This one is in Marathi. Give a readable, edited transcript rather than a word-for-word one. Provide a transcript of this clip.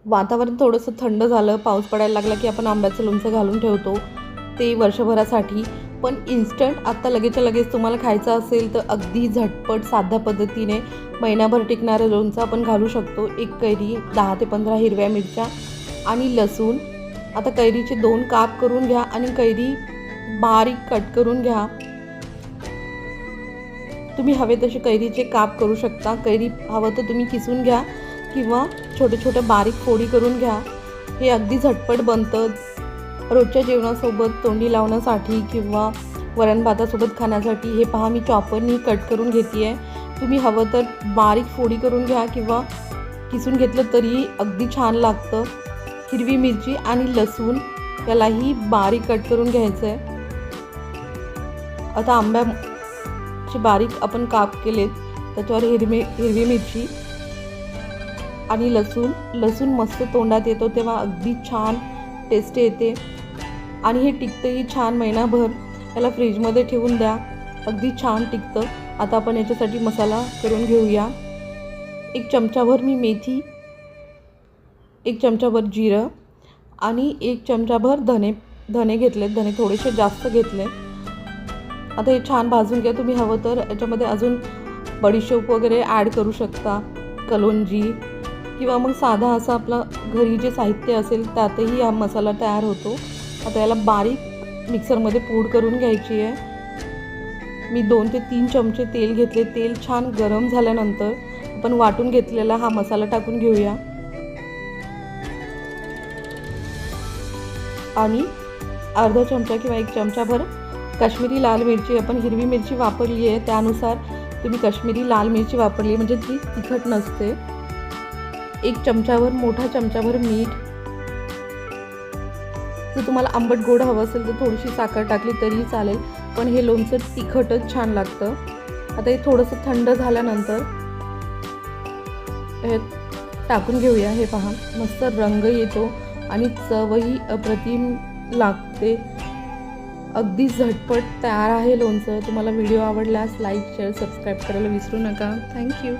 वातावरण थोडंसं थंड झालं, पाऊस पडायला लागला की आपण आंब्याचं लोणचं घालून ठेवतो ते वर्षभरासाठी. पण इन्स्टंट आत्ता लगेचच्या लगेच तुम्हाला खायचं असेल तर अगदी झटपट साध्या पद्धतीने महिनाभर टिकणारं लोणचं आपण घालू शकतो. एक कैरी, 10 ते 15 हिरव्या मिरच्या आणि लसूण. आता कैरीचे 2 काप करून घ्या आणि कैरी बारीक कट करून घ्या. तुम्ही हवे तसे कैरीचे काप करू शकता. कैरी हवं तर तुम्ही किसून घ्या किंवा छोटे छोटे बारीक फोडी करून घ्या. हे अगदी झटपट बनतं. रोजच्या जेवणासोबत तोंडी लावण्यासाठी किंवा वरण भातासोबत खाण्यासाठी. हे पहा, मी चॉपरनी कट करून घेते आहे. तुम्ही हवं तर बारीक फोडी करून घ्या किंवा किसून घेतलं तरी अगदी छान लागतं. हिरवी मिरची आणि लसूण यालाही बारीक कट करून घ्यायचं आहे. आता आंब्याचे बारीक आपण काप केलेत, त्याच्यावर हिरवी मिरची आणि लसूण मस्त तोंडात येतो तेव्हा अगदी छान टेस्ट येते आणि हे टिकतंही छान एक याला फ्रीजमध्ये ठेवून द्या, अगदी छान टिकतं. आता आपण याच्यासाठी मसाला करून घेऊया. 1 चमचाभर मी मेथी, 1 चमचाभर जिरं आणि 1 चमचाभर धने घेतलेत. धने थोडेसे जास्त घेतले. आता हे छान भाजून घ्या. तुम्ही हवं तर याच्यामध्ये अजून बडीशोप वगैरे ॲड करू शकता, कलोंजी, किंवा मग साधा असा आपला घरी जे साहित्य असेल त्यातही हा मसाला तयार होतो. आता याला बारीक मिक्सरमध्ये पूड करून घ्यायची आहे. मी 2 ते 3 चमचे तेल घेतले. तेल छान गरम झाल्यानंतर आपण वाटून घेतलेला हा मसाला टाकून घेऊया आणि अर्धा चमचा किंवा 1 चमचाभर काश्मीरी लाल मिरची. आपण हिरवी मिरची वापरली आहे त्यानुसार तुम्ही काश्मीरी लाल मिरची वापरली म्हणजे ती तिखट नसते. 1 चमचाभर, मोठा चमचाभर मीठ. जर तुम्हाला आंबट गोड हवं असेल तर थोडीशी साखर टाकली तरीही चालेल, पण हे लोणचं तिखटच छान लागतं. आता हे थोडंसं थंड झाल्यानंतर हे टाकून घेऊया. हे पहा, मस्त रंग येतो आणि चवही अप्रतिम लागते. अगदी झटपट तयार आहे लोणचं. तुम्हाला व्हिडिओ आवडल्यास लाईक, शेअर, सबस्क्राईब करायला विसरू नका. थँक्यू.